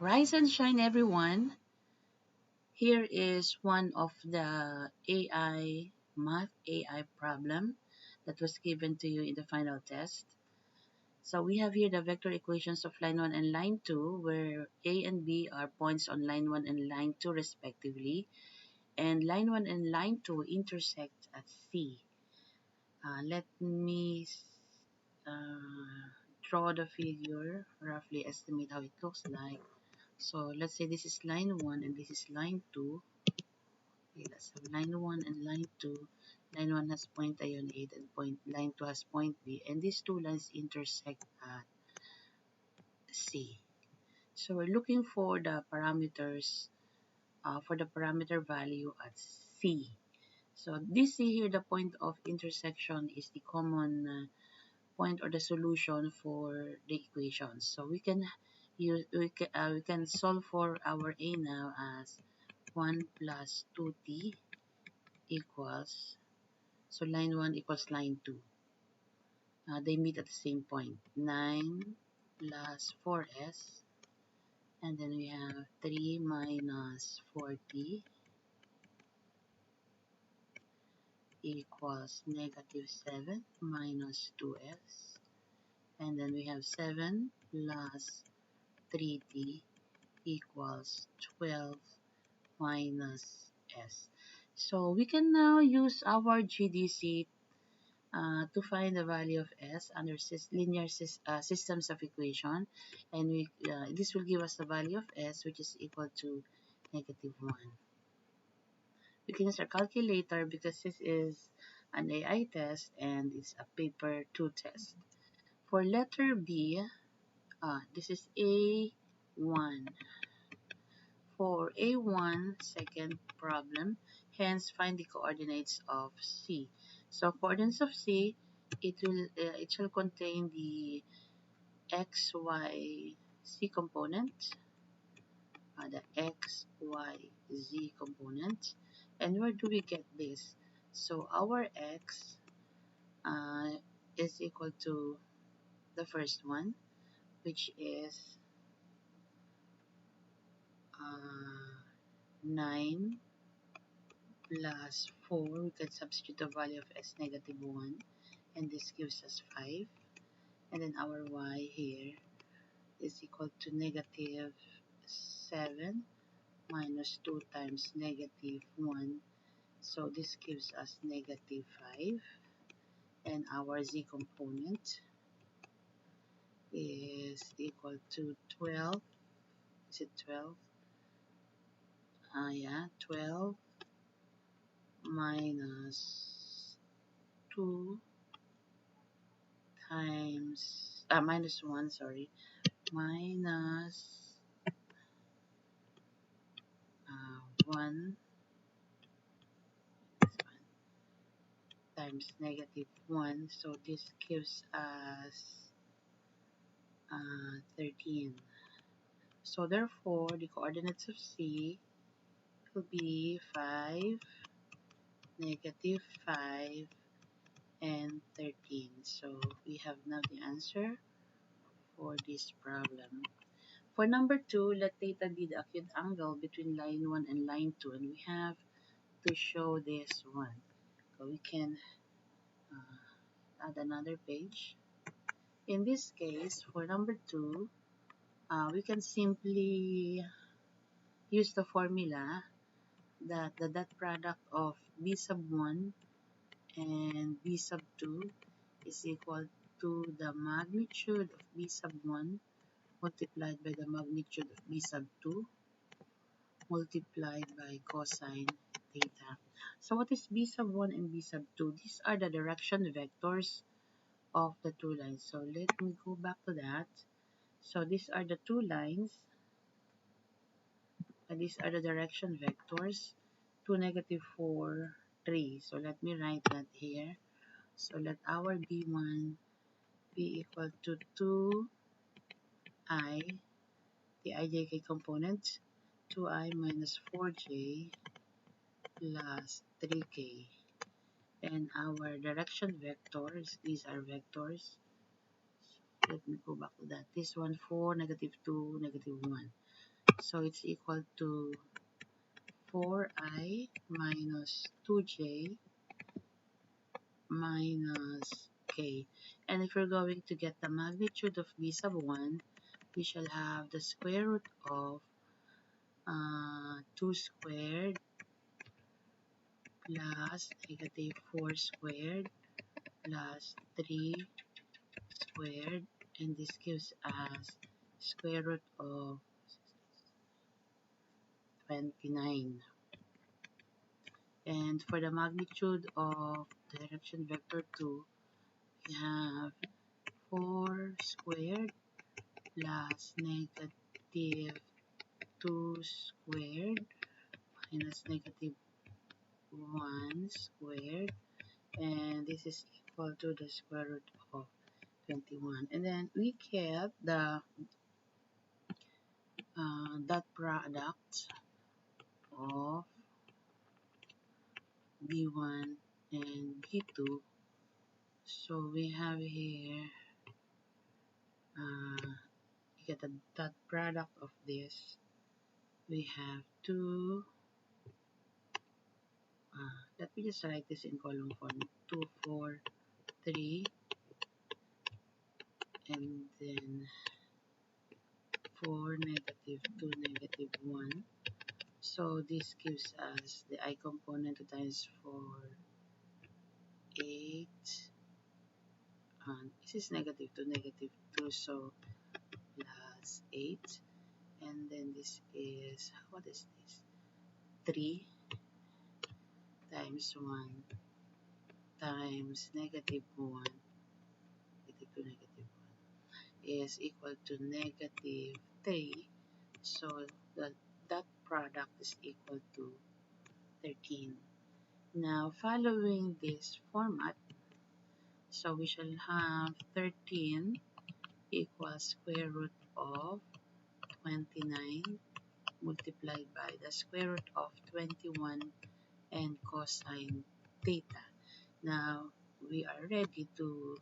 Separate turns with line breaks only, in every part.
Rise and shine, everyone. Here is one of the math AI problem that was given to you in the final test. So we have here the vector equations of line 1 and line 2, where A and B are points on line 1 and line 2 respectively, and line 1 and line 2 intersect at C. Let me uh, draw the figure, roughly estimate how it looks like. So let's say this is line 1 and this is line 2. Okay, let's have line 1 and line 2. Line 1 has point A on A and line 2 has point B, and these two lines intersect at C. So we're looking for the parameters for the parameter value at C. So this C here, the point of intersection, is the common point or the solution for the equations. So we can solve for our A now as 1 plus 2t equals, so line 1 equals line 2. They meet at the same point. 9 plus 4s, and then we have 3 minus 40 equals negative 7 minus 2s, and then we have 7 plus 3t equals 12 minus s. So we can now use our GDC to find the value of s under linear systems of equation, and this will give us the value of s, which is equal to negative 1. We can use our calculator because this is an AI test and it's a paper 2 test. For letter B, this is A1. For A1, second problem, hence find the coordinates of C. So coordinates of C, it shall contain the x, y, z component, the x, y, z component. And where do we get this? So our x uh, is equal to the first one, which is 9 plus 4. We can substitute the value of s negative 1, and this gives us 5. And then our y here is equal to negative 7 minus 2 times negative 1. So this gives us negative 5. And our z component is equal to 12. Is it 12? Yeah, 12 minus 2 times, minus 1, sorry, minus 1 times negative 1. So this gives us 13. So therefore, the coordinates of C will be 5, negative 5, and 13. So we have now the answer for this problem. For number 2, let theta be the acute angle between line 1 and line 2, and we have to show this one. So we can add another page. In this case, for number 2, we can simply use the formula that the dot product of b sub 1 and b sub 2 is equal to the magnitude of b sub 1 multiplied by the magnitude of b sub 2 multiplied by cosine theta. So what is b sub 1 and b sub 2? These are the direction vectors of the two lines. So let me go back to that. So these are the two lines, and these are the direction vectors, 2, negative 4, 3. So let me write that here. So let our b1 be equal to 2i, the ijk component, 2i minus 4j plus 3k. And our direction vectors, these are vectors. Let me go back to that. This one, 4, negative 2, negative 1. So it's equal to 4i minus 2j minus k. And if we're going to get the magnitude of b sub 1, we shall have the square root of 2 squared plus negative 4 squared plus 3 squared, and this gives us square root of 29. And for the magnitude of direction vector 2, we have 4 squared plus negative 2 squared minus negative 1 squared, and this is equal to the square root of 21. And then we get the dot product of b1 and b2. So we have here, you get the dot product of this. We have 2, let me just write this in column form, 2, 4, 3, and then 4, negative 2, negative 1. So this gives us the I component 2 times 4, 8. This is negative 2, negative 2, so plus 8. And then this is, what is this? 3 times 1 times negative 1, negative 2, negative 1 is equal to negative 3. So that product is equal to 13. Now, following this format, so we shall have 13 equals square root of 29 multiplied by the square root of 21 and cosine theta. Now, we are ready to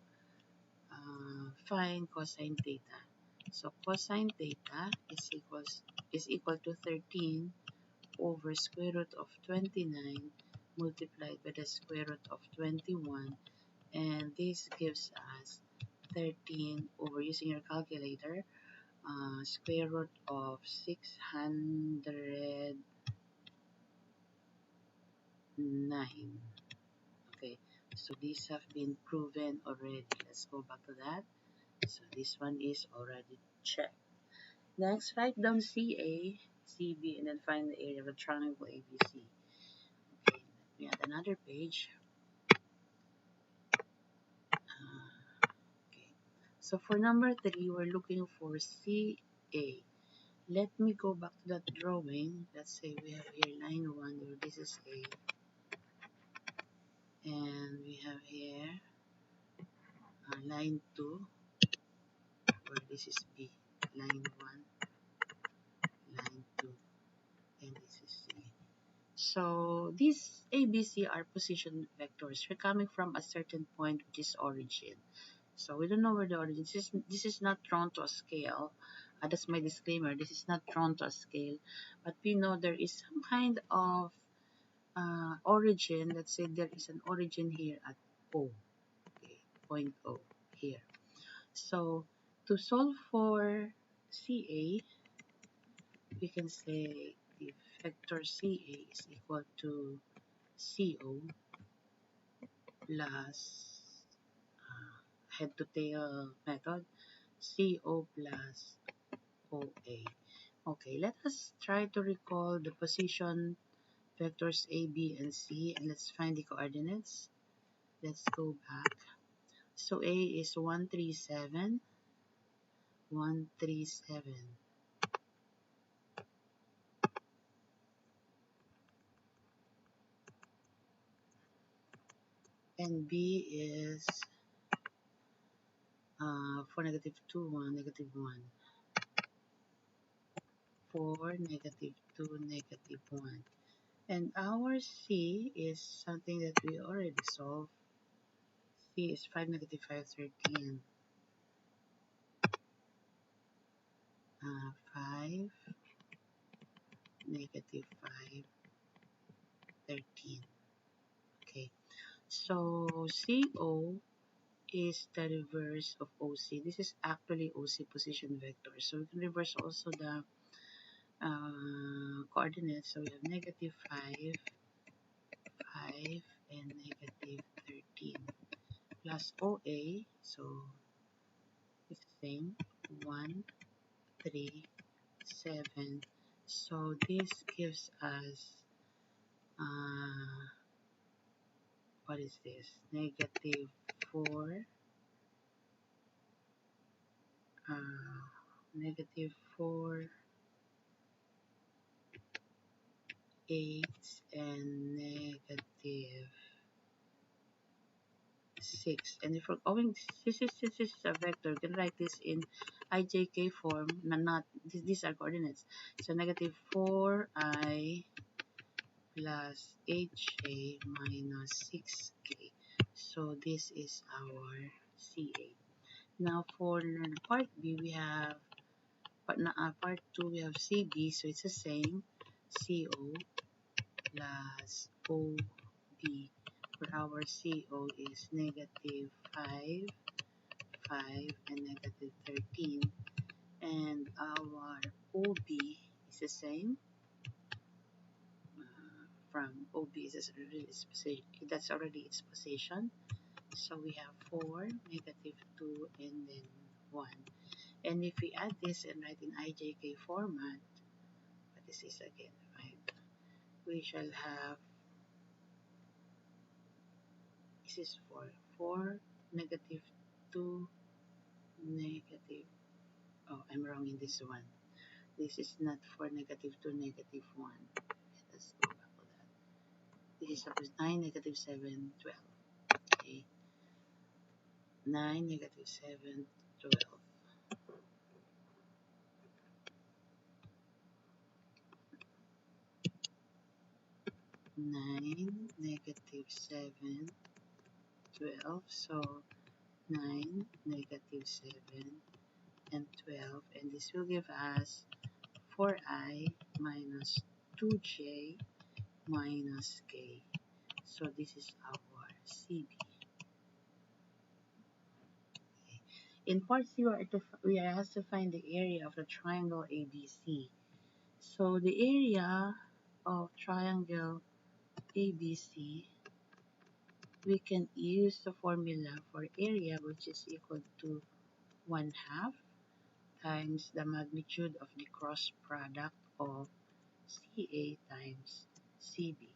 find cosine theta. So cosine theta is equal to 13 over square root of 29 multiplied by the square root of 21, and this gives us 13 over, using your calculator, square root of 609. Okay, so these have been proven already. Let's go back to that. So this one is already checked. Next, write down CA, CB, and then find the area of a triangle ABC. Okay, we have another page. Okay, so for number 3, we're looking for CA. Let me go back to that drawing. Let's say we have here line 1, where this is A, and we have here line 2, where this is B. Line 1, line 2, and this is C. So these ABC are position vectors. We're coming from a certain point, which is origin. So we don't know where the origin is. This is not drawn to a scale. That's my disclaimer. This is not drawn to a scale. But we know there is some kind of origin. Let's say there is an origin here at O. Okay, point O here. So to solve for CA, we can say the vector CA is equal to CO plus head to tail method, CO plus OA. Okay, let us try to recall the position vectors A, B, and C, and let's find the coordinates. Let's go back. So A is 137, 137. And B is 4, negative 2, 1, negative 1. 4, negative 2, negative 1. And our C is something that we already solved. C is 5, negative 5, 13. 5, negative 5, 13. Okay, so CO is the reverse of OC. This is actually OC position vector. So we can reverse also the coordinates. So we have negative 5, 5, and negative 13 plus OA. So it's the same, 1, 3, 7. So this gives us, what is this? Negative 4, uh, negative 4, 8, and negative 6. And if we're going, this is a vector, we can write this in ijk form, not these are coordinates. So negative 4i plus hj minus 6k. So this is our CA. Now for part B, we have part 2, we have CB, so it's the same, CO plus OB, where our CO is negative 5, 5, and negative 13, and our OB is the same. From OB is already its position, that's already its position. So we have 4, negative 2, and then 1. And if we add this and write in IJK format, what is this again, right? We shall have, this is 4, 4, negative 2, negative, oh, I'm wrong in this one. This is not 4, negative 2, negative 1. Let's go back to that. This is suppose 9, negative 7, 12. Okay. 9, negative 7, 12. 9, negative 7, 12. So 9, negative 7, and 12. And this will give us 4i minus 2j minus k. So this is our CB. In part C, we have to find the area of the triangle ABC. So the area of triangle ABC, we can use the formula for area, which is equal to 1/2 times the magnitude of the cross product of CA times CB.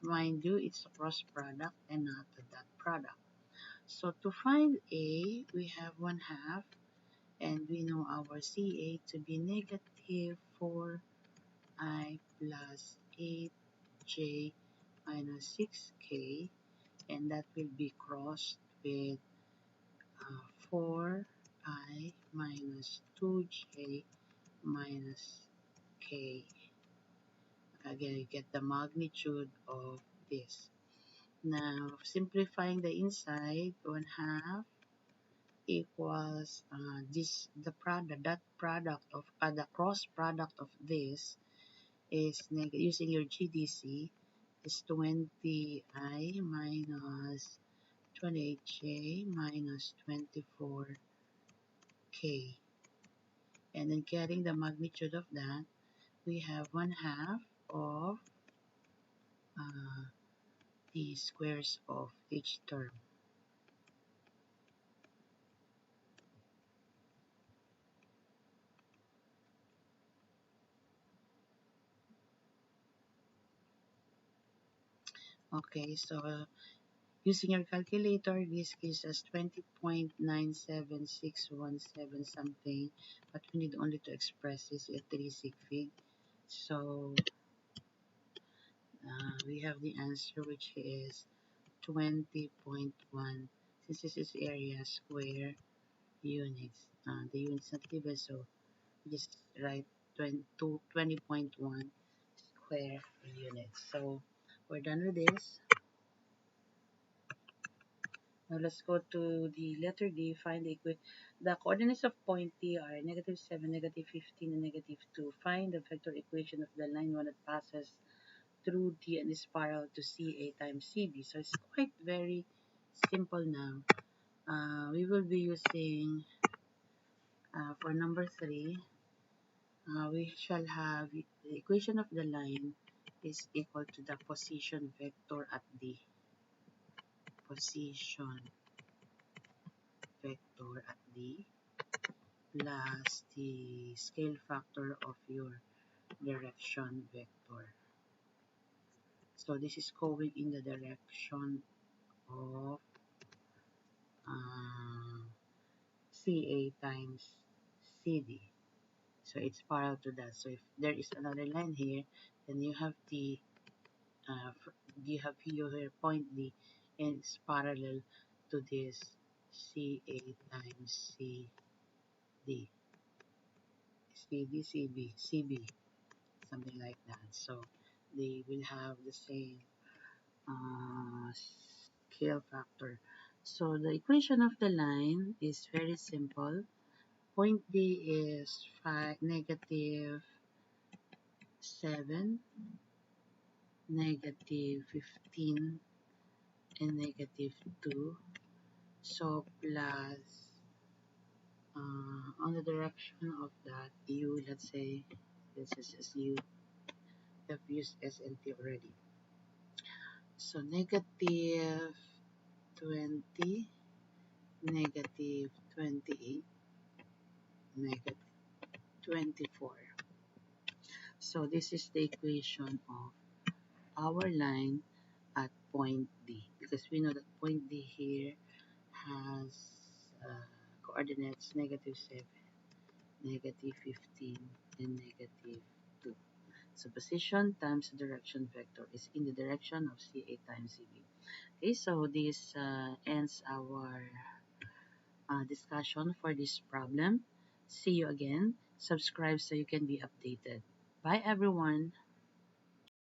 Mind you, it's a cross product and not a dot product. So to find A, we have 1/2, and we know our CA to be negative 4i plus 8j minus 6k, and that will be crossed with 4i minus 2j minus k. Again, you get the magnitude of this. Now, simplifying the inside, 1/2 equals the product, that product of the cross product of this is using your GDC is 20i minus 28j minus 24k, and then getting the magnitude of that, we have 1/2 of uh, the squares of each term. Okay, so using your calculator, this gives us 20.97617 something, but we need only to express this at 3 sig fig. So we have the answer, which is 20.1. Since this is area square units, the units not given, so just write 20.1 square units. So we're done with this. Now let's go to the letter D. Find the coordinates of point D are -7, -15, and -2. Find the vector equation of the line one that passes through D and is spiral to CA times CB. So it's quite very simple now. We will be using, for number 3, we shall have the equation of the line is equal to the position vector at D. Position vector at D plus the scale factor of your direction vector. So this is going in the direction of CA times CD. So it's parallel to that. So if there is another line here, then you have the you have your point D, and it's parallel to this CA times CD, CB, something like that. So they will have the same uh, scale factor. So the equation of the line is very simple. Point D is -7, -15, and -2. So plus on the direction of that U, let's say this is U. Have used SNT already. So -20, -28, -24. So this is the equation of our line at point D, because we know that point D here has coordinates -7, -15, and -2. So position times the direction vector is in the direction of CA times CB. Okay, so this ends our discussion for this problem. See you again. Subscribe so you can be updated. Bye everyone.